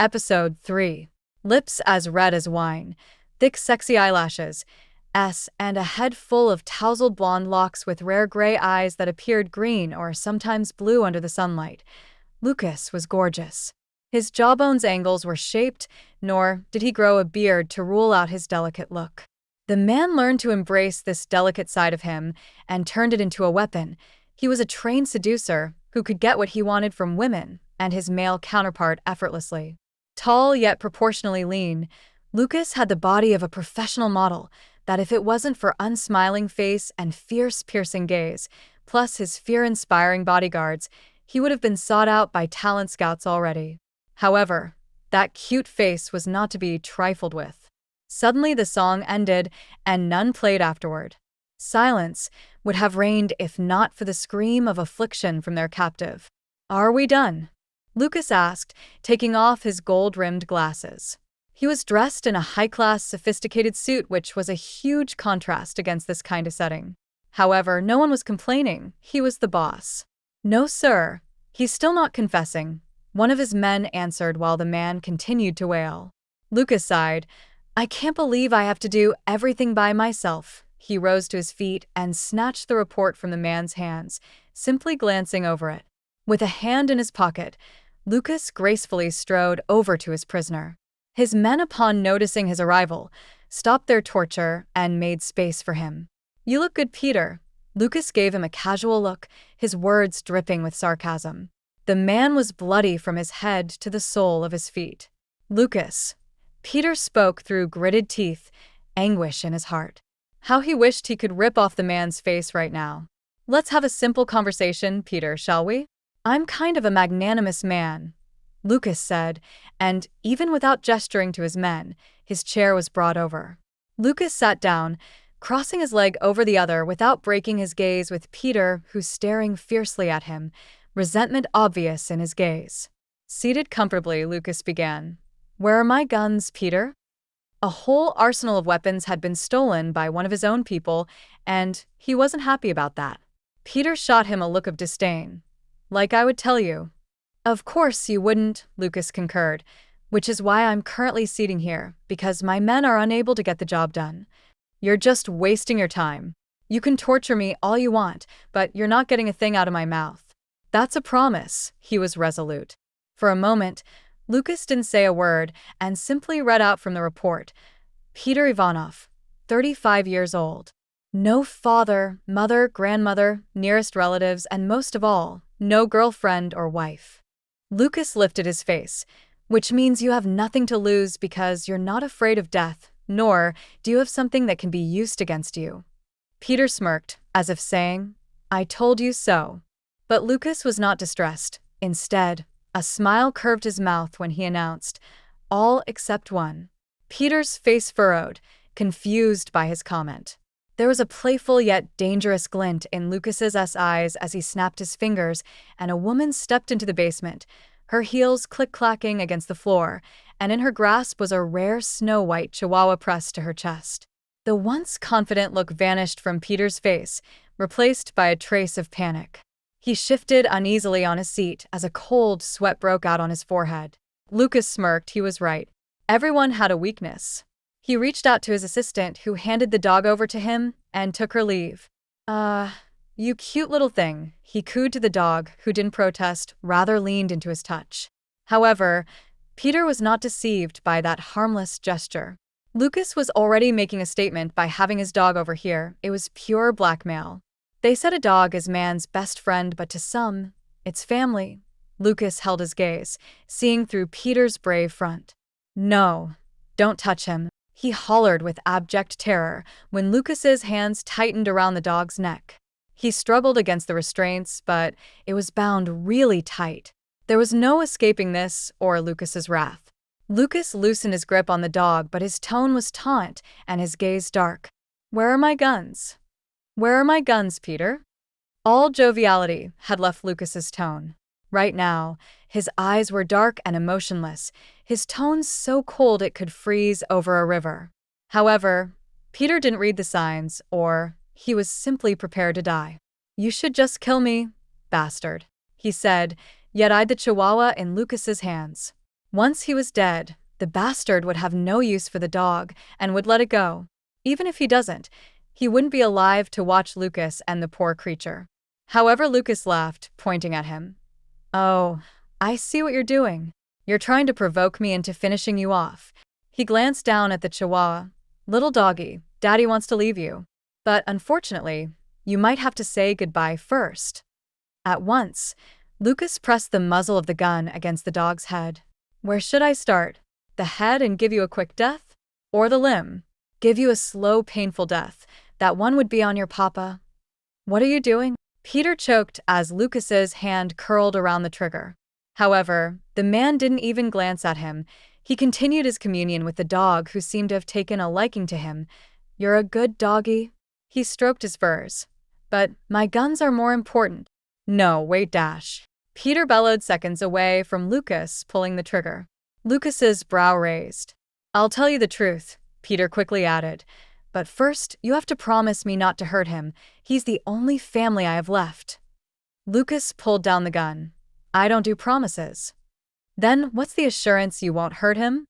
Episode 3. Lips as red as wine, thick sexy eyelashes, and a head full of tousled blonde locks with rare gray eyes that appeared green or sometimes blue under the sunlight. Lukas was gorgeous. His jawbones angles were shaped, nor did he grow a beard to rule out his delicate look. The man learned to embrace this delicate side of him and turned it into a weapon. He was a trained seducer who could get what he wanted from women and his male counterpart effortlessly. Tall yet proportionally lean, Lukas had the body of a professional model that if it wasn't for unsmiling face and fierce piercing gaze, plus his fear-inspiring bodyguards, he would have been sought out by talent scouts already. However, that cute face was not to be trifled with. Suddenly the song ended, and none played afterward. Silence would have reigned if not for the scream of affliction from their captive. "Are we done?" Lukas asked, taking off his gold-rimmed glasses. He was dressed in a high-class, sophisticated suit, which was a huge contrast against this kind of setting. However, no one was complaining. He was the boss. "No, sir. He's still not confessing," one of his men answered while the man continued to wail. Lukas sighed. "I can't believe I have to do everything by myself." He rose to his feet and snatched the report from the man's hands, simply glancing over it. With a hand in his pocket, Lukas gracefully strode over to his prisoner. His men, upon noticing his arrival, stopped their torture and made space for him. "You look good, Peter." Lukas gave him a casual look, his words dripping with sarcasm. The man was bloody from his head to the sole of his feet. "Lukas." Peter spoke through gritted teeth, anguish in his heart. How he wished he could rip off the man's face right now. "Let's have a simple conversation, Peter, shall we?" "I'm kind of a magnanimous man," Lukas said, and even without gesturing to his men, his chair was brought over. Lukas sat down, crossing his leg over the other without breaking his gaze with Peter, who staring fiercely at him, resentment obvious in his gaze. Seated comfortably, Lukas began. "Where are my guns, Peter?" A whole arsenal of weapons had been stolen by one of his own people, and he wasn't happy about that. Peter shot him a look of disdain. "Like I would tell you." "Of course you wouldn't," Lukas concurred, "which is why I'm currently sitting here, because my men are unable to get the job done. You're just wasting your time. You can torture me all you want, but you're not getting a thing out of my mouth." "That's a promise." He was resolute. For a moment, Lukas didn't say a word and simply read out from the report. Peter Ivanov, 35 years old. No father, mother, grandmother, nearest relatives, and most of all, no girlfriend or wife. Lukas lifted his face, "Which means you have nothing to lose because you're not afraid of death, nor do you have something that can be used against you." Peter smirked, as if saying, "I told you so." But Lukas was not distressed. Instead, a smile curved his mouth when he announced, "All except one." Peter's face furrowed, confused by his comment. There was a playful yet dangerous glint in Lukas's eyes as he snapped his fingers, and a woman stepped into the basement, her heels click-clacking against the floor, and in her grasp was a rare snow-white chihuahua pressed to her chest. The once confident look vanished from Peter's face, replaced by a trace of panic. He shifted uneasily on his seat as a cold sweat broke out on his forehead. Lukas smirked. He was right. Everyone had a weakness. He reached out to his assistant, who handed the dog over to him and took her leave. You cute little thing," he cooed to the dog, who didn't protest, rather leaned into his touch. However, Peter was not deceived by that harmless gesture. Lukas was already making a statement by having his dog over here. It was pure blackmail. They said a dog is man's best friend, but to some, it's family. Lukas held his gaze, seeing through Peter's brave front. "No, don't touch him," he hollered with abject terror when Lukas's hands tightened around the dog's neck. He struggled against the restraints, but it was bound really tight. There was no escaping this or Lukas's wrath. Lukas loosened his grip on the dog, but his tone was taunt and his gaze dark. "Where are my guns?" "Where are my guns, Peter?" All joviality had left Lukas's tone. Right now, his eyes were dark and emotionless, his tone so cold it could freeze over a river. However, Peter didn't read the signs, or he was simply prepared to die. "You should just kill me, bastard," he said, yet eyed the chihuahua in Lukas's hands. Once he was dead, the bastard would have no use for the dog and would let it go. Even if he doesn't, he wouldn't be alive to watch Lukas and the poor creature. However, Lukas laughed, pointing at him. Oh, I see what you're doing. You're trying to provoke me into finishing you off. He glanced down at the chihuahua. Little doggy, Daddy wants to leave you. But unfortunately, you might have to say goodbye first. At once, Lukas pressed the muzzle of the gun against the dog's head. Where should I start? The head and give you a quick death? Or the limb? Give you a slow, painful death. That one would be on your papa. What are you doing? Peter choked as Lukas's hand curled around the trigger. However, the man didn't even glance at him. He continued his communion with the dog, who seemed to have taken a liking to him. You're a good doggy. He stroked his furs. But my guns are more important. No, wait, Dash. Peter bellowed seconds away from Lukas, pulling the trigger. Lukas's brow raised. I'll tell you the truth, Peter quickly added. But first, you have to promise me not to hurt him. He's the only family I have left. Lukas pulled down the gun. I don't do promises. Then what's the assurance you won't hurt him?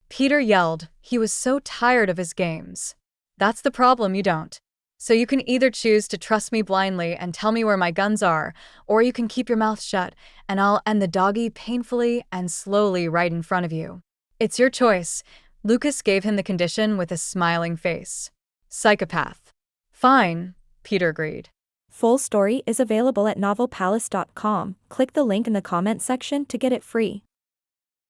Peter yelled. He was so tired of his games. That's the problem, you don't. So you can either choose to trust me blindly and tell me where my guns are, or you can keep your mouth shut, and I'll end the doggy painfully and slowly right in front of you. It's your choice. Lukas gave him the condition with a smiling face. Psychopath. Fine, Peter agreed. Full story is available at novelpalace.com. Click the link in the comment section to get it free.